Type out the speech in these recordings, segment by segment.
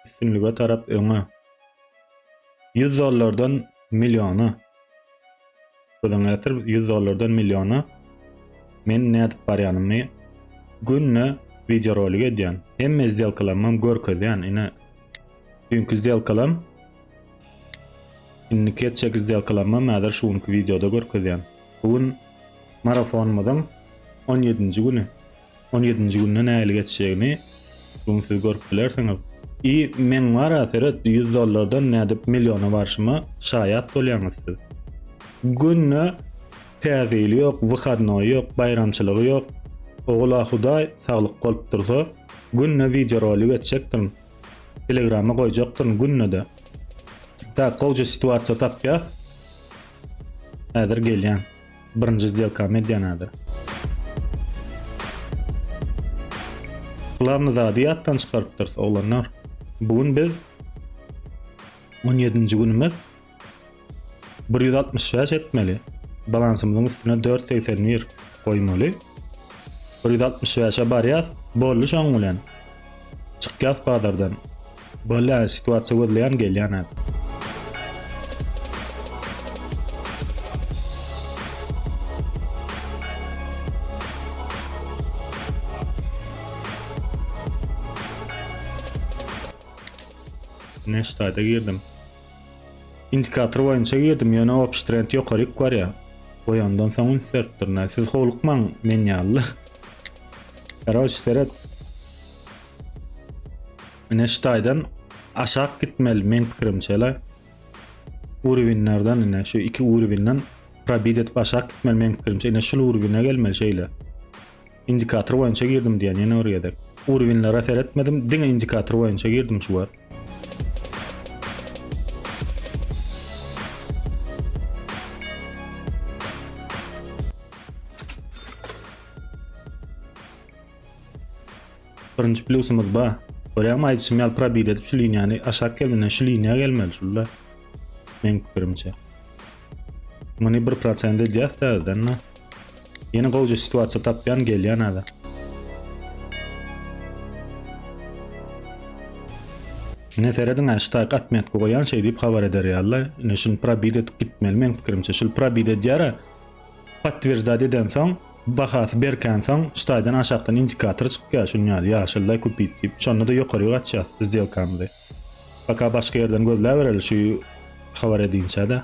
üstünlüge tarap öňe. $100 milyony. Bulan ýatyr $100 milyony. Men nädip barýanymy günne video rolik edýän. Hemme zelkalamam görkezýän. Ine dünkü zelkalam inni ketçek zelkalamam mäder şuňky videoda görkezýän. Bugün marafonmadan 17-nji güni. 17-nji günne näle geçýägini buň siz görüp bilersiňiz. Men var aseret $100 nädip milyona barşyma şaýat bolýaňyz siz. Günne täzeli ýok, wyhadnoy ýok, bayramçylygy ýok. Ogla Hudaý saglyk bolup dursa, günne video rolik etjekdim. Telegramma goýjakdym günne-de. Ta goýja situasiýa tapýas. Häzir gelýän. Birinji zelkam edýän häzir. Kulağını zadiyattan çıkarıptırsa olanlar. Bugün biz 17-nji günimiz 165 etmeli. Balansımızın üstüne 481 koymalı. 165'e barýas, bolly şoň bilen. Çykýas bazardan. Bolla situasiýa gözleýän gelýän. Neştayda girdim. Indikator boýunça girdim. Ýöne opş trend ýokaryk bar ýa. Oýandan soň insertdirne. Siz howlukmaň men ýaly. Garaj seret. Neştaydan aşağı gitmeli men pikirimçe. Urwinlerden ine şu iki urwinden probit etip aşağı gitmeli men pikirimçe. Ine şu urwine gelmeli şeýle. Indikator boýunça girdim diýen ýene oraya. Urwinlere seretmedim. Diňe indikator boýunça girdim şu bar. Birinci plusumuz ba. Oraya aýdyşym ýaly probit edip şu liniýany aşağı gelmeli, şu liniýa gelmeli şular. Men pikirimçe. Many 1% edýäsden. Ýene goýja situasiýa tapýan gelýän hada. Ne seredin hashtag atmetke goýan şey diýip habar eder ýaly. Ine şunu probit edip gitmeli men pikirimçe. Şu probit edýär. Patwierdzad eden soň bahasy berken soň ştaýdan aşagdan indikator çykýar şuňal ýaşyllay kupit diýip şonu da ýokary gatýas zelkamdy. Baka başga ýerden gözläbereli şu habar edinçe de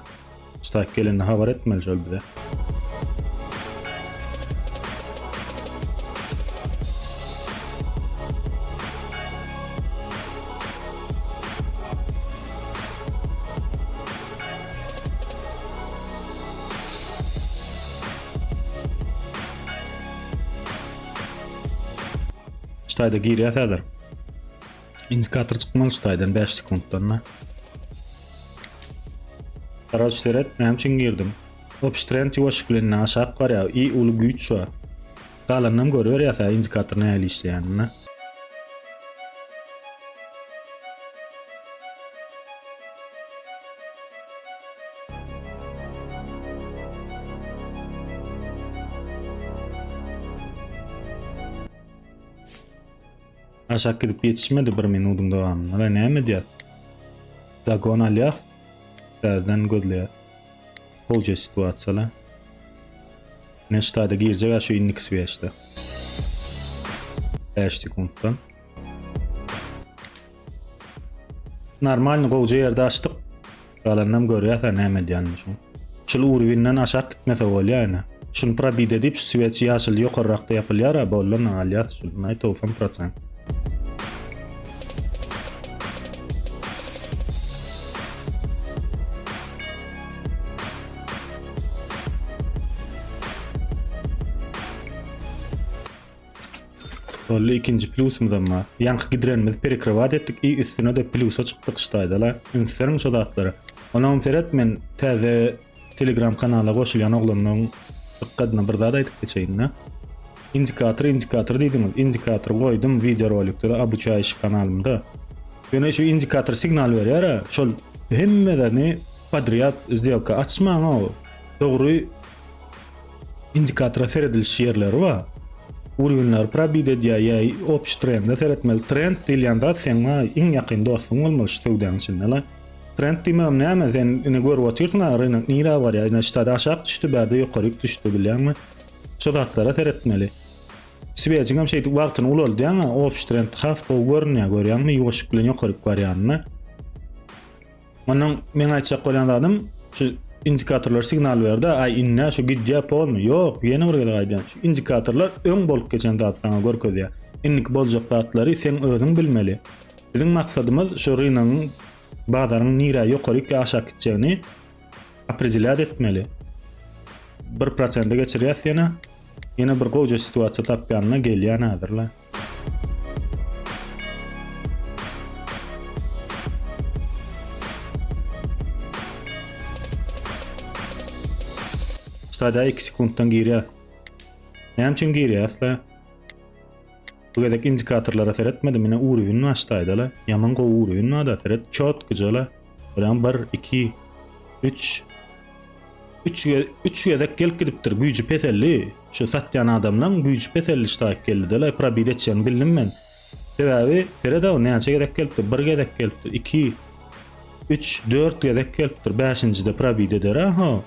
ştaýk gelende habar etmeli şol bize. Ştaýda girýär häzir. Indikator çykmaly ştaýdan 5 sekunddan. Garaj seret näme üçin girdim? Opş trend ýoşuklyny aşağı garýar. Uly güýç şu. Galandan görýär ýa indikator näle işleýänini. Aşağı gidip yetişmedi 1 minutun dowamında. Näme diýär? Dagon alýas. Därden gözleýär. Goýja situasiýalar. Neştaýda girjek şu index beşde. 5 sekunddan. Normal goýja ýerde açdyk. Galandan görýär näme diýänini şu. Şol urwinden aşağı gitmese bolýar. Şunu probit edip şu switch ýaşyl ýokarrakda ýapylýar, bollan alýas şu 90%. Bolly ikinci plusumdan ma. Ýanky gidrenimiz perekrevat etdik. Üstüne de plusa çykdyk ştaýdalar. Instagram şodatlary. Onam seret men täze Telegram kanalyna goşulýan oglandyň dikkatine bir zat aýdyp geçeýin. Indikator diýdim. Indikator goýdum video rolikde abuçaýyş kanalymda. Ýöne şu indikator signal berýär. Şol hemmelerini padriyat zelka açmaň o. Dogry indikatora seredilýär ýerleri bar. urgunlar probide diýär ýa opş trendde seretmeli. Trend diýilýän zat seňe iň ýakyn dostuň bolmaly şu söwden içinde. Trend diýmem näme sen ine görüp oturýarsyň aryny nira bar ýa ine ştada aşağı düşdi berde ýokary düşdi bilýärmi? Şu zatlara seretmeli. Sibejiňem şeýdi wagtyny ulal diýär opş trend has gowy görnýär görýärmi ýoşuk bilen ýokary barýarny. Onuň men aýtjak bolan adam şu indikatorlar signal berdi. Ay inne şu gidýär bolmy? Ýok, ýene bir gele gaýdan. Şu indikatorlar öň bolup geçen zat sana görkezýär. Innik boljak zatlary sen özüň bilmeli. Bizim maksadymyz şu rynyň bazaryň nira ýokary we aşağı gitjegini apredilat etmeli. 1% geçirýär ýene bir goýja situasiýa tapýanyna gelýän hazırla. Ştada 2 sekunddan girýär. Näme üçin girýärsler? Bu gedek indikatorlara seretmedi mene uruvin aştaýdalar. Yaman gowy uruvin da seret çot gyjala. Bilen 1 2 3 3 gedek gelip gidipdir. Güýji petelli. Şu satýan adamlaň güýji petelli ştaýk geldiler. Probit etjän bildim men. Sebäbi serede o näçe gedek gelipdir? 1 gedek gelipdir. 2 3 4 gedek gelipdir. 5-nji probit eder ha.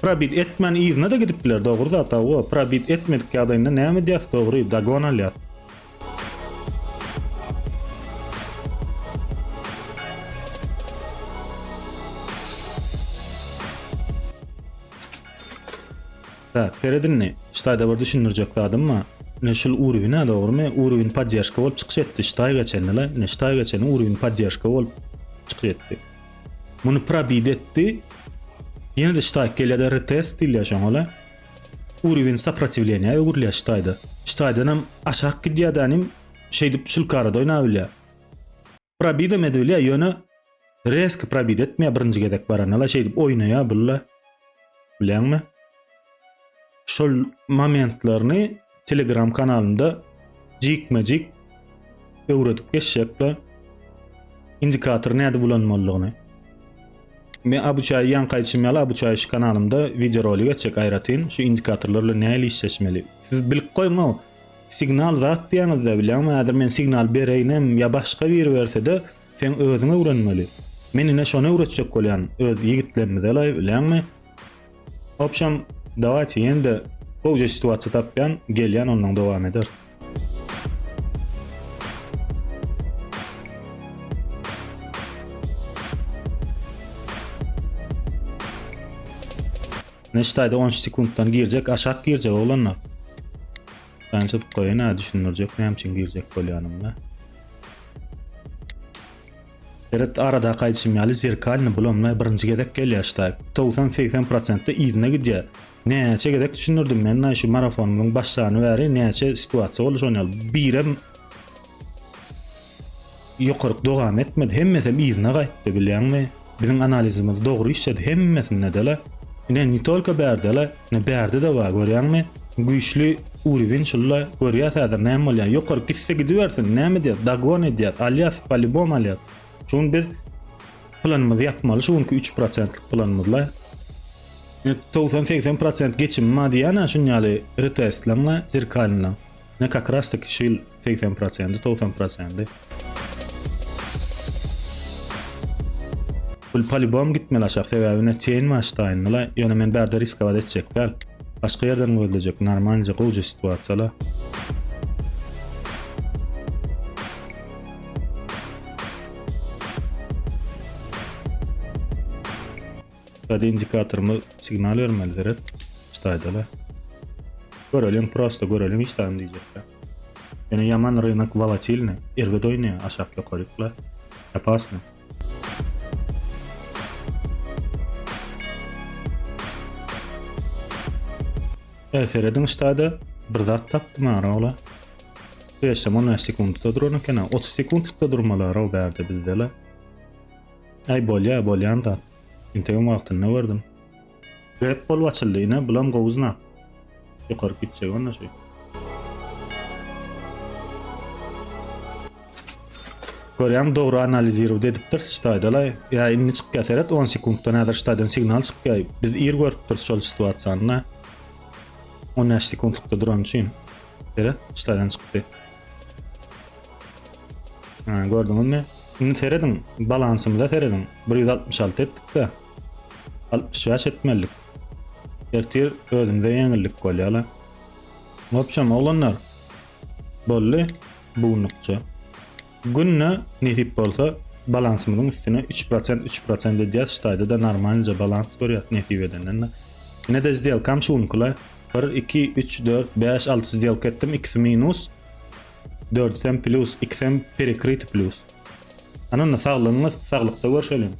Probit etmen izne de gidipdiler dogry zat o. Probit etmedik ýagdaýynda näme diýäs dogry dagon alýar. Tak, seredinni ştaýda bir düşünürjek zadymmy? Ne şol urwina dogrymy? Urwin podдержка bolup çykýatdy ştaý geçenler. Ne ştaý geçeni urwin podдержка bolup çykýatdy. Muny probit etdi. Ýene de ştaý gelýär retest diýilýär şoňa. Urwin сопротивления gurulýar ştaýda. Ştaýdanam aşağı gidýärdanym şeýdip şulkara doýnabilýar. Probit edilýär ýöne resk probit etmeýär birinji gedek baranyla şeýdip oýnaýar bulla. Bilýärmi? Şol momentlaryny Telegram kanalynda jikmejik öwredip geçýärler. Indikator näde bulanmalygyny. Men abuçay yan qayçymyaly abuçay kanalymda video rolik geçecek aýratyn şu indikatorlarla näle işleşmeli. Siz bilip goýun o signal zat diýäňizde bilýärmi? Häzir men signal bereýinem ýa başga bir berse de sen özüňe öwrenmeli. Men ine şonu öwretjek bolýan öz ýigitlerimize bilýärmi? Opşam dawaty ýende goýja situasiýa tapýan gelýän ondan dowam eder. Neştaýda 10 sekunddan girjek, aşağı girjek olanlar. Ben çyp goýan düşünürjek, näme üçin girjek bolýanymda. Eret arada qaýçymyaly zerkalny bulamla birinji gedek gelýär. 90-80% izne gidýär. Näçe gedek düşünürdim men şu marafonyň başlanyny bäri näçe situasiýa bolýar. Birem ýokary dowam etmedi. Hemmesi izne gaýtdy bilýärmi? Bizim analizimiz dogry işledi. Hemmesinde dele ne nitolka berdele ne berde de var görýärmi? Güýçli urwin şulla görýär häzir näme bolýar? Ýokary gitse gidibersin näme diýär? Dagon edýär. Alias polibom alyar. Şunu biz planymyzy ýapmaly. Şunky 3%lik planymyzla 90-80% geçim madiyana şunyalı retestlemle zirkalina. Ne kakrastık şil 80%, 90%. Bu polibom gitmeli aşağı sebebine çeyin maçtayınla. Yöne men berde risk avad edecekler. Başka yerden görülecek normalce goýja situasiýalar. Ştada indikatormy signal vermelidir. Ştaýdalar. Görelim, prosto görelim işlerini diýecekler. Yani yaman rynek volatilny, erge doýnaýar, aşağı ýokarykla. Opasny. Seredin ştada bir zat tapdym ara. 5-10 sekundda dururken 30 sekundlukda durmalar o berde bizdeler. Ay bolýan da. Integam wagtyny berdim. Gep bolup açyldyna bulam gowuzna. Ýokary gitjek onda şey. Görýän dogry analiziru dedipdir ştaýdalar. Ya inni çykyp seret 10 sekunddan häzir ştaýdan signal çykýar. Biz ýer görüp dur şol situasiýany. 10 sekundlukda duran üçin. Sere işlerden çıktı. Ha, gördüňiz mi? Şimdi seredin, balansymyza seredin. 166 etdik de. 65 etmelik. Ertir özümde ýeňillik bolýarlar. Opşam olanlar. Bolly buňlukça. Günne netip bolsa balansymyň üstüne 3% 3% edýär, ştaýda da normalca balans görýär netip edenden. Ine de zdýelkam şunkula 1 2 3 4 5 6 zdýelka etdim, ikisi minus 4 plus, 2 perikrit plus. Ananla sağlığınız, sağlıkta görüşelim.